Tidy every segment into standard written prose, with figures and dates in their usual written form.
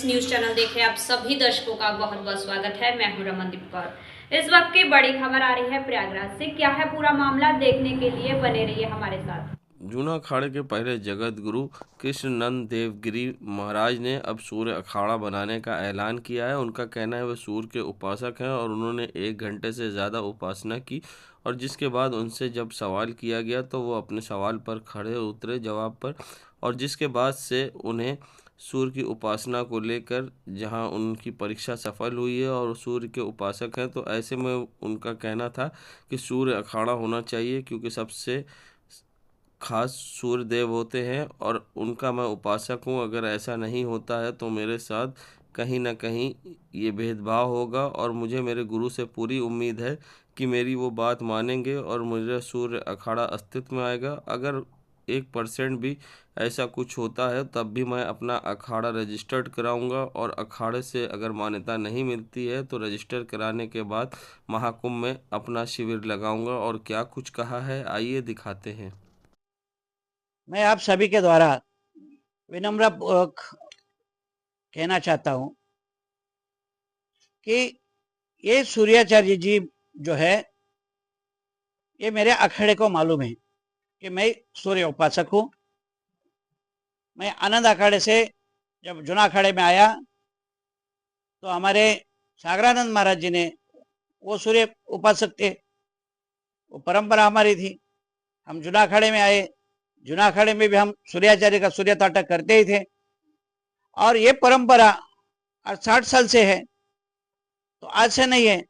Friends, news channel देखे आप सभी दर्शकों का बहुत बहुत स्वागत है। मैं हूं रमनदीप कौर। इस वक्त की बड़ी खबर आ रही है प्रयागराज से। क्या है पूरा मामला, देखने के लिए बने रहिए हमारे साथ। जूना अखाड़े के पहले जगत गुरु कृष्णनंद देवगिरी महाराज ने अब सूर्य अखाड़ा बनाने का ऐलान किया है। उनका कहना है वे सूर्य के उपासक हैं और उन्होंने 1 घंटे से ज़्यादा उपासना की, और जिसके बाद उनसे जब सवाल किया गया तो वो अपने सवाल पर खड़े उतरे जवाब पर, और जिसके बाद से उन्हें सूर्य की उपासना को लेकर जहां उनकी परीक्षा सफल हुई है और सूर्य के उपासक हैं, तो ऐसे में उनका कहना था कि सूर्य अखाड़ा होना चाहिए, क्योंकि सबसे खास सूर्य देव होते हैं और उनका मैं उपासक हूँ। अगर ऐसा नहीं होता है तो मेरे साथ कहीं ना कहीं ये भेदभाव होगा, और मुझे मेरे गुरु से पूरी उम्मीद है कि मेरी वो बात मानेंगे और मुझे सूर्य अखाड़ा अस्तित्व में आएगा। अगर 1% भी ऐसा कुछ होता है तब भी मैं अपना अखाड़ा रजिस्टर्ड कराऊंगा, और अखाड़े से अगर मान्यता नहीं मिलती है तो रजिस्टर कराने के बाद महाकुंभ में अपना शिविर लगाऊंगा। और क्या कुछ कहा है, आइए दिखाते हैं। मैं आप सभी के द्वारा विनम्र पूर्वक कहना चाहता हूं कि ये सूर्याचार्य जी जो है, ये मेरे अखाड़े को मालूम है कि मैं सूर्य उपासक हूं। मैं आनंद अखाड़े से जब जूना अखाड़े में आया तो हमारे सागरानंद महाराज जी ने, वो सूर्य उपासक थे, वो परंपरा हमारी थी। हम जूना अखाड़े में आए, जूना अखाड़े में भी हम सूर्याचार्य का सूर्य ताटक करते ही थे, और ये परंपरा 60 साल से है, तो आज से नहीं है।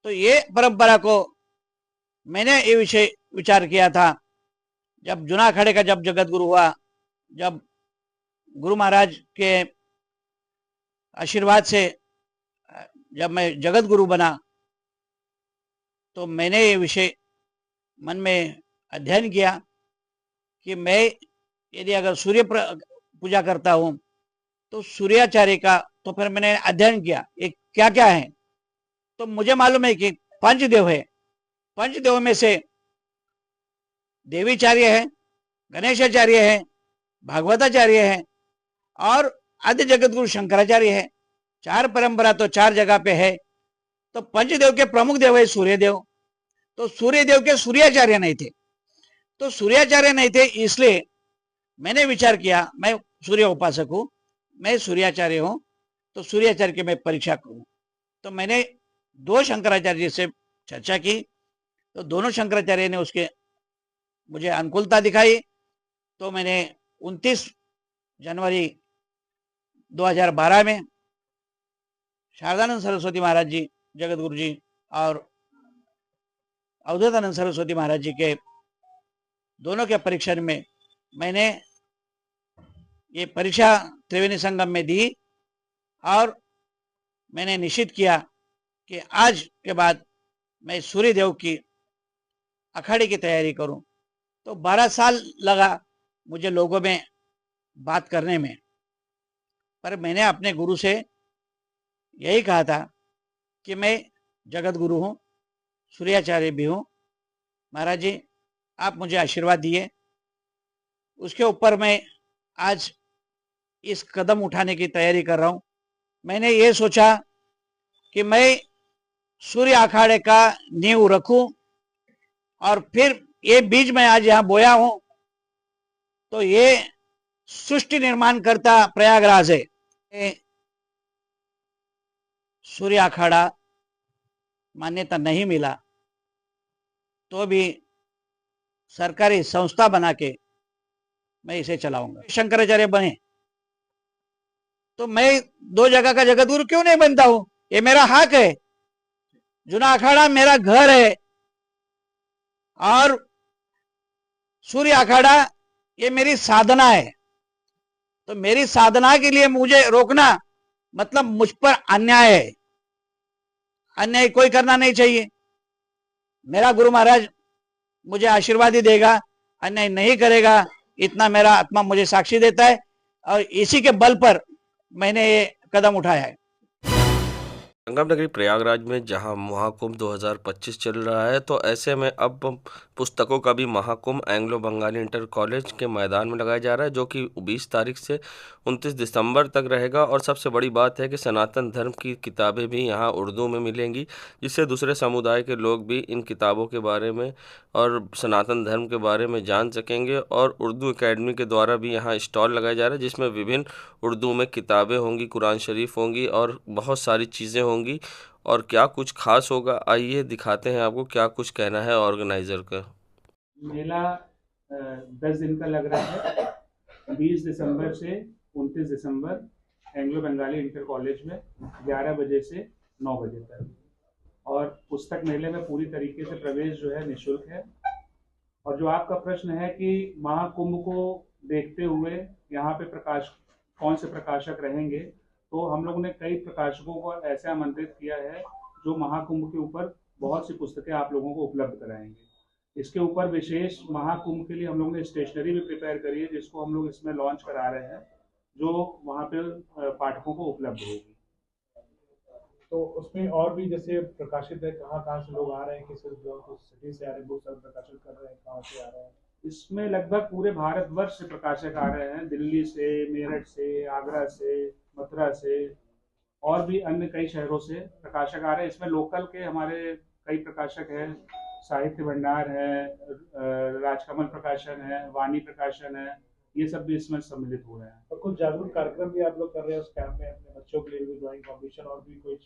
तो ये परंपरा को मैंने ये विषय विचार किया था जब जूना अखाड़े का जब जगत गुरु हुआ, जब गुरु महाराज के आशीर्वाद से जब मैं जगत गुरु बना, तो मैंने ये विषय मन में अध्ययन किया कि मैं यदि अगर सूर्य पूजा करता हूं तो सूर्याचार्य का, तो फिर मैंने अध्ययन किया ये क्या क्या है। तो मुझे मालूम है कि 5 देव है। 5 देव में से देवीचार्य है, गणेशाचार्य है, भागवताचार्य है और आदि जगत गुरु शंकराचार्य है। 4 परंपरा तो 4 जगह पे है। तो पंचदेव के प्रमुख देव है सूर्यदेव। तो सूर्यदेव के सूर्याचार्य नहीं थे, तो सूर्याचार्य नहीं थे, इसलिए मैंने विचार किया मैं सूर्य उपासक हूं, मैं सूर्याचार्य हूं, तो सूर्याचार्य की मैं परीक्षा करूं। तो मैंने 2 शंकराचार्य जी से चर्चा की, तो दोनों शंकराचार्य ने उसके मुझे अनुकूलता दिखाई। तो मैंने 29 जनवरी 2012 में शारदानंद सरस्वती महाराज जी, जगत गुरु जी और अवधूतानंद सरस्वती महाराज जी के दोनों के परीक्षण में मैंने ये परीक्षा त्रिवेणी संगम में दी, और मैंने निश्चित किया कि आज के बाद मैं सूर्य देव की अखाड़े की तैयारी करूं। तो 12 साल लगा मुझे लोगों में बात करने में, पर मैंने अपने गुरु से यही कहा था कि मैं जगत गुरु हूं, सूर्याचार्य भी हूं। महाराज जी आप मुझे आशीर्वाद दिए, उसके ऊपर मैं आज इस कदम उठाने की तैयारी कर रहा हूं। मैंने ये सोचा कि मैं सूर्य अखाड़े का नींव रखूं, और फिर ये बीज मैं आज यहाँ बोया हूं, तो ये सृष्टि निर्माण करता प्रयागराज है। सूर्य अखाड़ा मान्यता नहीं मिला तो भी सरकारी संस्था बना के मैं इसे चलाऊंगा। शंकराचार्य बने तो मैं 2 जगह का जगत गुरु क्यों नहीं बनता हूं? ये मेरा हक है। जूना अखाड़ा मेरा घर है और सूर्य अखाड़ा ये मेरी साधना है। तो मेरी साधना के लिए मुझे रोकना मतलब मुझ पर अन्याय है। अन्याय कोई करना नहीं चाहिए। मेरा गुरु महाराज मुझे आशीर्वाद ही देगा, अन्याय नहीं करेगा, इतना मेरा आत्मा मुझे साक्षी देता है, और इसी के बल पर मैंने ये कदम उठाया है। संगम नगरी प्रयागराज में जहां महाकुंभ 2025 चल रहा है, तो ऐसे में अब पुस्तकों का भी Mahakumbh Anglo Bengali inter college के मैदान में लगाया जा रहा है, जो कि 20 तारीख से 29 दिसंबर तक रहेगा। और सबसे बड़ी बात है कि सनातन धर्म की किताबें भी यहां उर्दू में मिलेंगी, जिससे दूसरे समुदाय के लोग भी इन किताबों के बारे में और सनातन धर्म के बारे में जान सकेंगे। और उर्दू एकेडमी के द्वारा भी यहाँ स्टॉल लगाया जा रहा है, जिसमें विभिन्न उर्दू में किताबें होंगी, कुरान शरीफ होंगी और बहुत सारी चीज़ें होंगी। और क्या कुछ खास होगा, आइए दिखाते हैं आपको क्या कुछ कहना है ऑर्गेनाइज़र का। मेला 10 दिन का लग रहा है। 20 दिसंबर से 29 दिसंबर एंग्लो बंगाली इंटर कॉलेज में 11 बजे से 9 बजे तक। और पुस्तक मेले में पूरी तरीके से प्रवेश जो है निःशुल्क है। और जो आपका प्रश्न है कि महाकुंभ को देखते हुए यहाँ पे कौन से प्रकाशक रहेंगे, तो हम लोगों ने कई प्रकाशकों को ऐसे आमंत्रित किया है जो महाकुंभ के ऊपर बहुत सी पुस्तकें आप लोगों को उपलब्ध कराएंगे। इसके ऊपर विशेष महाकुंभ के लिए हम लोगों ने स्टेशनरी भी प्रिपेयर करी है, जिसको हम लोग इसमें लॉन्च करा रहे हैं, जो वहाँ पे पाठकों को उपलब्ध होगी। तो उसमें और भी जैसे प्रकाशित है, कहाँ कहाँ से लोग आ रहे हैं, किस सिटी से आ रहे हैं, बहुत सारे प्रकाशित कर रहे हैं, कहाँ से आ रहे हैं? इसमें लगभग पूरे भारतवर्ष से प्रकाशक आ रहे हैं, दिल्ली से, मेरठ से, आगरा से, मथुरा से और भी अन्य कई शहरों से प्रकाशक आ रहे हैं। इसमें लोकल के हमारे कई प्रकाशक हैं, साहित्य भंडार है, राजकमल प्रकाशन है, वाणी प्रकाशन है, ये सब भी इसमें सम्मिलित हो रहे हैं। और कुछ जागरूक कार्यक्रम भी आप लोग कर रहे हैं उस कैंप में, अपने बच्चों के लिए भी ड्राइंग कॉम्पिटिशन और भी कुछ,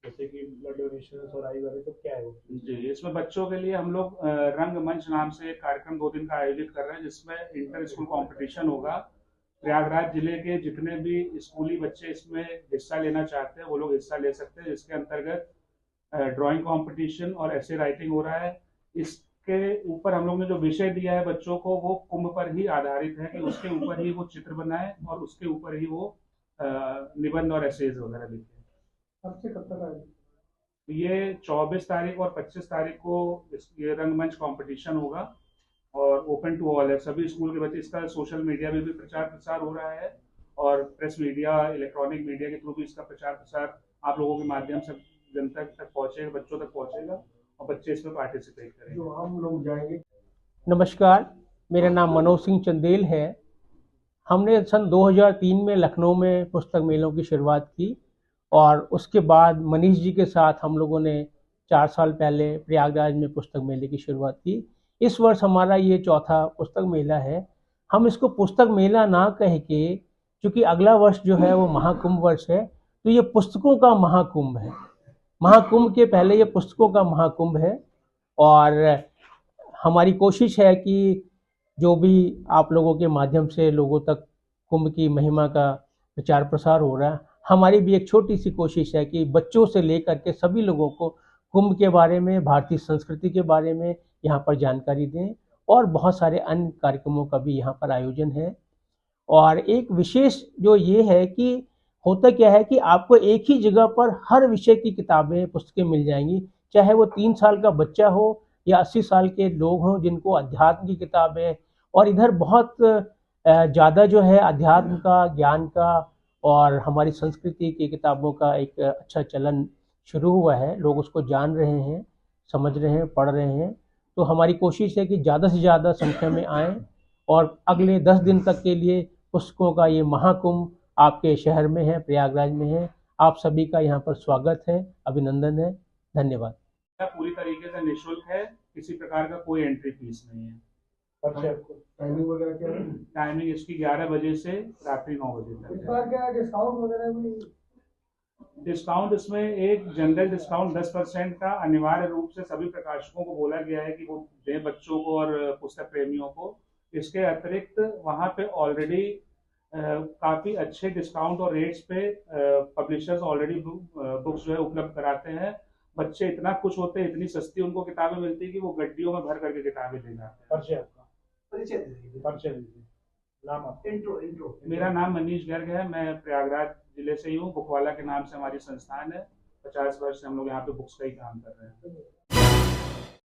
जैसे कि ब्लड डोनेशन और आई वाले, तो क्या है वो? जी, इसमें बच्चों के लिए हम लोग रंगमंच नाम से एक कार्यक्रम 2 दिन का आयोजित कर रहे हैं, जिसमें इंटर स्कूल कंपटीशन होगा। प्रयागराज जिले के जितने भी स्कूली बच्चे इसमें हिस्सा लेना चाहते हैं वो लोग हिस्सा ले सकते हैं। इसके अंतर्गत ड्राइंग कंपटीशन और ऐसे राइटिंग हो रहा है। इसके ऊपर हम लोग ने जो विषय दिया है बच्चों को, वो कुंभ पर ही आधारित है कि उसके ऊपर ही वो चित्र बनाए और उसके ऊपर ही वो निबंध और एसेज वगैरह लिखे। कब से कब तक आएगा? ये 24 तारीख और 25 तारीख को ये रंगमंच कंपटीशन होगा और ओपन टू ऑल है, सभी स्कूल के बच्चे। इसका सोशल मीडिया में भी प्रचार प्रसार हो रहा है और प्रेस मीडिया, इलेक्ट्रॉनिक मीडिया के थ्रू भी इसका प्रचार प्रसार आप लोगों के माध्यम से जनता तक पहुंचेगा, बच्चों तक पहुंचेगा और बच्चे इसमें पार्टिसिपेट करेंगे। जो हम लोग जाएंगे। नमस्कार, मेरा नाम मनोज सिंह चंदेल है। हमने सन 2003 में लखनऊ में पुस्तक मेलों की शुरुआत की और उसके बाद मनीष जी के साथ हम लोगों ने 4 साल पहले प्रयागराज में पुस्तक मेले की शुरुआत की। इस वर्ष हमारा ये चौथा पुस्तक मेला है। हम इसको पुस्तक मेला ना कह के, क्योंकि अगला वर्ष जो है वो महाकुंभ वर्ष है, तो ये पुस्तकों का महाकुंभ है। महाकुंभ के पहले ये पुस्तकों का महाकुंभ है। और हमारी कोशिश है कि जो भी आप लोगों के माध्यम से लोगों तक कुंभ की महिमा का प्रचार प्रसार हो रहा है, हमारी भी एक छोटी सी कोशिश है कि बच्चों से लेकर के सभी लोगों को कुंभ के बारे में, भारतीय संस्कृति के बारे में यहाँ पर जानकारी दें। और बहुत सारे अन्य कार्यक्रमों का भी यहाँ पर आयोजन है। और एक विशेष जो ये है कि होता क्या है कि आपको एक ही जगह पर हर विषय की किताबें, पुस्तकें मिल जाएंगी, चाहे वो 3 साल का बच्चा हो या 80 साल के लोग हों जिनको अध्यात्म की किताबें। और इधर बहुत ज़्यादा जो है अध्यात्म का, ज्ञान का और हमारी संस्कृति की किताबों का एक अच्छा चलन शुरू हुआ है। लोग उसको जान रहे हैं, समझ रहे हैं, पढ़ रहे हैं। तो हमारी कोशिश है कि ज़्यादा से ज़्यादा संख्या में आएँ और अगले 10 दिन तक के लिए पुस्तकों का ये महाकुंभ आपके शहर में है, प्रयागराज में है। आप सभी का यहाँ पर स्वागत है, अभिनंदन है, धन्यवाद। पूरी तरीके से निःशुल्क है, किसी प्रकार का कोई एंट्री फीस नहीं है। टाइमिंग वगैरह क्या है? टाइमिंग इसकी 11 बजे से रात्रि 9 बजे तक इस बार क्या डिस्काउंट वगैरह भी? डिस्काउंट इसमें एक जनरल डिस्काउंट 10% का अनिवार्य रूप से सभी प्रकाशकों को बोला गया है कि वो दें बच्चों को और पुस्तक प्रेमियों को। इसके अतिरिक्त वहाँ पे ऑलरेडी काफ़ी अच्छे डिस्काउंट और रेट्स पे पब्लिशर्स ऑलरेडी बुक्स जो है उपलब्ध कराते हैं। बच्चे इतना खुश होते हैं, इतनी सस्ती उनको किताबें मिलती है कि वो गड्डियों में भर करके किताबें ले जाते हैं। परिचय दीजिए। नाम आपका? इंट्रो। मेरा नाम मनीष गर्ग है, मैं प्रयागराज जिले से ही हूँ। बुकवाला के नाम से हमारी संस्थान है। 50 वर्ष से हम लोग यहाँ पे बुक्स का ही काम कर रहे हैं।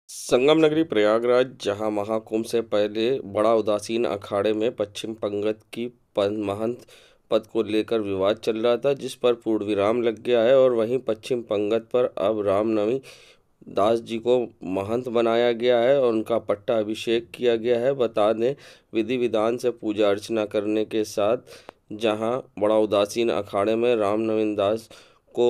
संगम नगरी प्रयागराज जहां महाकुंभ से पहले बड़ा उदासीन अखाड़े में पश्चिम पंगत की महंत पद को लेकर विवाद चल रहा था, जिस पर पूर्ण विराम लग गया है। और वहीं पश्चिम पंगत पर अब रामनवमी दास जी को महंत बनाया गया है और उनका पट्टा अभिषेक किया गया है। बता दें, विधि विधान से पूजा अर्चना करने के साथ जहां बड़ा उदासीन अखाड़े में रामनवीन दास को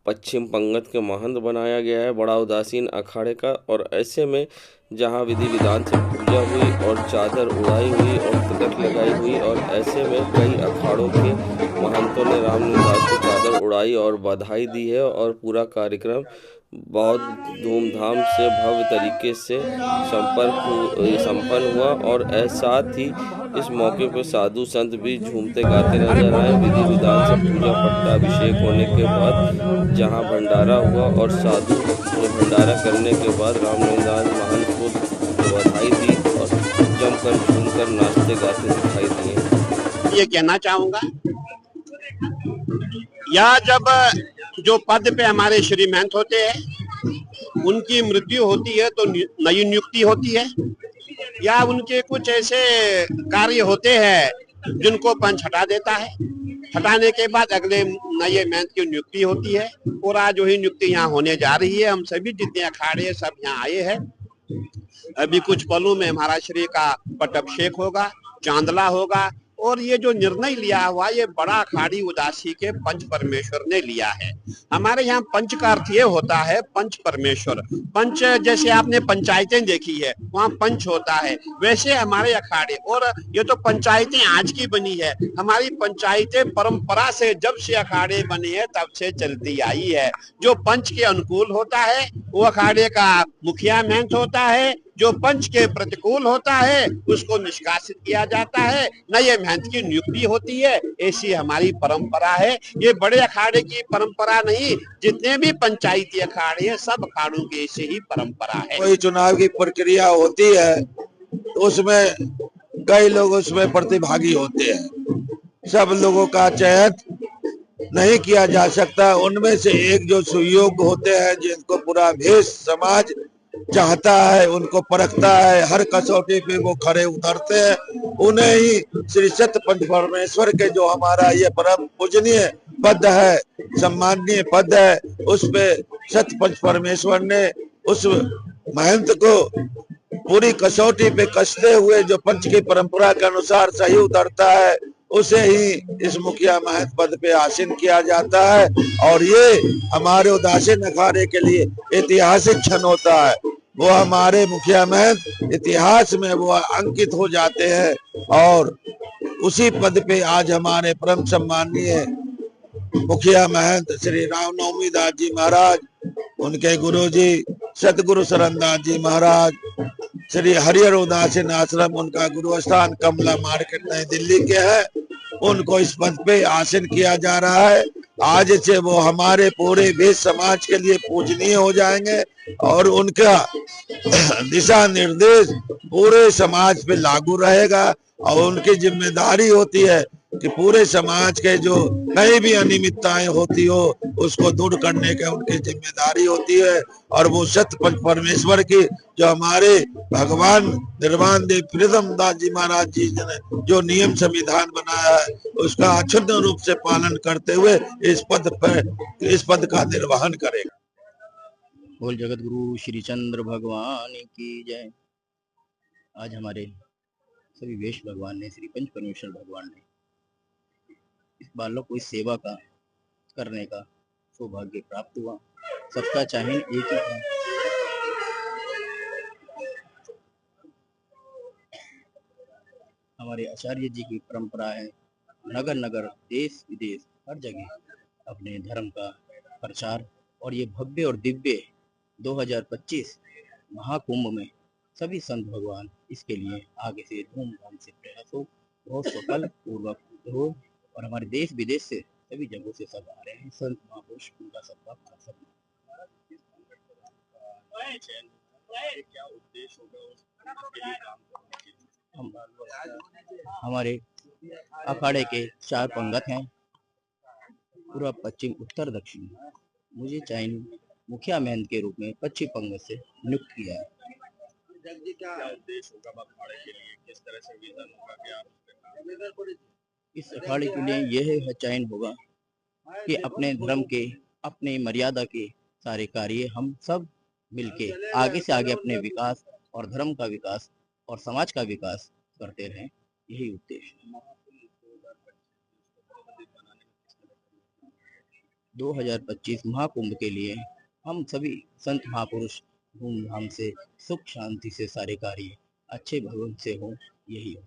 पश्चिम पंगत के महंत बनाया गया है, बड़ा उदासीन अखाड़े का। और ऐसे में जहां विधि विधान से पूजा हुई और चादर उड़ाई हुई और तिलक लगाई हुई, और ऐसे में कई अखाड़ों के महंतों ने रामनवीन दास को चादर उड़ाई और बधाई दी है। और पूरा कार्यक्रम बहुत धूमधाम से भव्य तरीके से संपन्न हुआ। और साथ ही इस मौके पर साधु संत भी झूमते गाते नजर आए। विधि विधान से पूजा पट्टाभिषेक होने के बाद जहां भंडारा हुआ और साधु ने भंडारा करने के बाद रामनवीन दास महंत को बधाई दी और जमकर झूमकर नाचते गाते दिखाई दिए। ये कहना चाहूंगा, या जब जो पद पे हमारे श्री महंत होते हैं उनकी मृत्यु होती है तो नई नियुक्ति होती है, या उनके कुछ ऐसे कार्य होते हैं जिनको पंच हटा देता है। हटाने के बाद अगले नए महंत की नियुक्ति होती है। और आज वही नियुक्ति यहाँ होने जा रही है। हम सभी जितने अखाड़े सब यहाँ आए हैं। अभी कुछ पलों में महाराज श्री का पट्टाभिषेक होगा, चांदला होगा। और ये जो निर्णय लिया हुआ, ये बड़ा अखाड़ी उदासी के पंच परमेश्वर ने लिया है। हमारे यहाँ पंच का अर्थ ये होता है पंच परमेश्वर। पंच जैसे आपने पंचायतें देखी है, वहाँ पंच होता है, वैसे हमारे अखाड़े। और ये तो पंचायतें आज की बनी है, हमारी पंचायतें परंपरा से जब से अखाड़े बने हैं तब से चलती आई है। जो पंच के अनुकूल होता है वो अखाड़े का मुखिया महंत होता है, जो पंच के प्रतिकूल होता है उसको निष्कासित किया जाता है, नए महंत की नियुक्ति होती है। ऐसी हमारी परंपरा है। ये बड़े अखाड़े की परंपरा नहीं, जितने भी पंचायती अखाड़े हैं सब अखाड़ों की ऐसी ही परंपरा है। कोई चुनाव की प्रक्रिया होती है तो उसमें कई लोग उसमें प्रतिभागी होते हैं, सब लोगों का चयन नहीं किया जा सकता। उनमें से एक जो सुयोग्य होते हैं, जिनको पूरा भेष समाज चाहता है, उनको परखता है, हर कसौटी पे वो खड़े उतरते हैं, उन्हें ही श्री सत्य पंच परमेश्वर के जो हमारा ये परम पूजनीय पद है, सम्माननीय पद है, उस पे सत्य पंच परमेश्वर ने उस महंत को पूरी कसौटी पे कसते हुए जो पंच की परंपरा के अनुसार सही उतरता है, उसे ही इस मुखिया महंत पद पे आसीन किया जाता है। और ये हमारे उदासीन अखाड़े के लिए ऐतिहासिक क्षण होता है। वो हमारे मुखिया महंत इतिहास में वो अंकित हो जाते हैं। और उसी पद पे आज हमारे परम सम्माननीय मुखिया महंत श्री रामनवमी दास जी महाराज, उनके गुरु जी सतगुरु शरणदास जी महाराज, श्री हरिहर उदासीन आश्रम, उनका गुरु स्थान कमला मार्केट नई दिल्ली के है, उनको इस पद पे आसीन किया जा रहा है। आज से वो हमारे पूरे भेष समाज के लिए पूजनीय हो जाएंगे और उनका दिशा निर्देश पूरे समाज पे लागू रहेगा। और उनकी जिम्मेदारी होती है कि पूरे समाज के जो कहीं भी अनियमितताएं होती हो उसको दूर करने की उनकी जिम्मेदारी होती है। और वो सत्य पंच परमेश्वर की जो हमारे भगवान निर्वाण देव प्रीतम दास जी महाराज जी ने जो नियम संविधान बनाया है उसका अक्षुण्ण रूप से पालन करते हुए इस पद का निर्वहन करेगा। बोल जगत गुरु श्री चंद्र भगवान की जय। आज हमारे सभी वेश भगवान ने, श्री पंच परमेश्वर भगवान ने इस बालक को इस सेवा का करने का सौभाग्य प्राप्त हुआ। सबका चाहे एक ही था। हमारे आचार्य जी की परंपरा है, नगर नगर देश विदेश हर जगह अपने धर्म का प्रचार। और ये भव्य और दिव्य 2025 महाकुंभ में सभी संत भगवान इसके लिए आगे से धूमधाम से प्रयास हो, बहुत सफल पूर्वक हो। और हमारे देश विदेश से सभी जगहों से सब आ रहे हैं संत महापुरुष, उनका सबका सब क्या उद्देश्य होगा। हमारे अखाड़े के 4 पंगत हैं, पूर्व पश्चिम उत्तर दक्षिण। मुझे चाइन मुखिया महंत के रूप में पश्चिम पंगत से नियुक्त किया है। क्या उद्देश्य होगा अखाड़े के लिए, किस तरह से विजन होगा, क्या इस अखाड़े के लिए यह चयन होगा कि अपने धर्म के, अपने मर्यादा के सारे कार्य हम सब मिलके आगे से आगे अपने विकास और धर्म का विकास और समाज का विकास करते रहें, यही उद्देश्य है। 2025 महाकुंभ के लिए हम सभी संत महापुरुष धूमधाम से, सुख शांति से सारे कार्य अच्छे भवन से हो, यही हो।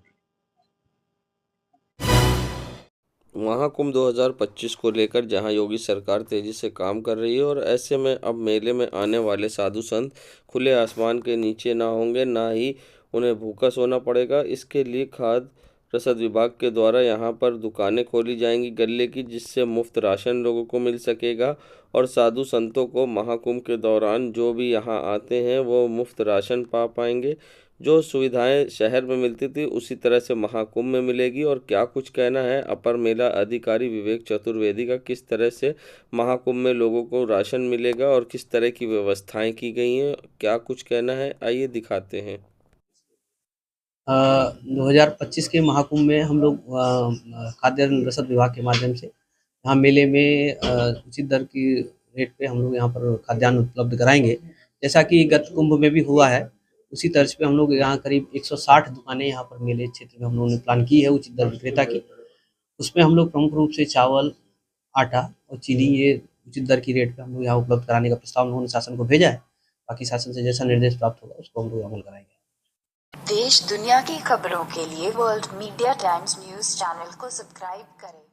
महाकुंभ 2025 को लेकर जहां योगी सरकार तेजी से काम कर रही है और ऐसे में अब मेले में आने वाले साधु संत खुले आसमान के नीचे ना होंगे, ना ही उन्हें भूखा सोना पड़ेगा। इसके लिए खाद्य रसद विभाग के द्वारा यहां पर दुकानें खोली जाएंगी गल्ले की, जिससे मुफ्त राशन लोगों को मिल सकेगा और साधु संतों को महाकुंभ के दौरान जो भी यहां आते हैं वो मुफ्त राशन पा पाएंगे। जो सुविधाएं शहर में मिलती थी उसी तरह से महाकुंभ में मिलेगी। और क्या कुछ कहना है अपर मेला अधिकारी विवेक चतुर्वेदी का, किस तरह से महाकुंभ में लोगों को राशन मिलेगा और किस तरह की व्यवस्थाएं की गई हैं, क्या कुछ कहना है, आइए दिखाते हैं। 2025 के महाकुंभ में हम लोग खाद्य रसद विभाग के माध्यम से यहाँ मेले में उचित दर की रेट पे हम लोग यहाँ पर खाद्यान्न उपलब्ध कराएंगे। जैसा कि गत कुंभ में भी हुआ है, उसी तर्ज पे हम लोग यहाँ करीब 160 दुकानें यहाँ पर मेले क्षेत्र में हम लोगों ने प्लान की है उचित दर विक्रेता की। उसमें हम लोग प्रमुख रूप से चावल, आटा और चीनी ये उचित दर की रेट पे हम लोग यहाँ उपलब्ध कराने का प्रस्ताव हम लोगों ने शासन को भेजा है। बाकी शासन से जैसा निर्देश प्राप्त होगा उसको हम लोग अमल कराएंगे। देश दुनिया की खबरों के लिए world media times news channel को सब्सक्राइब करें।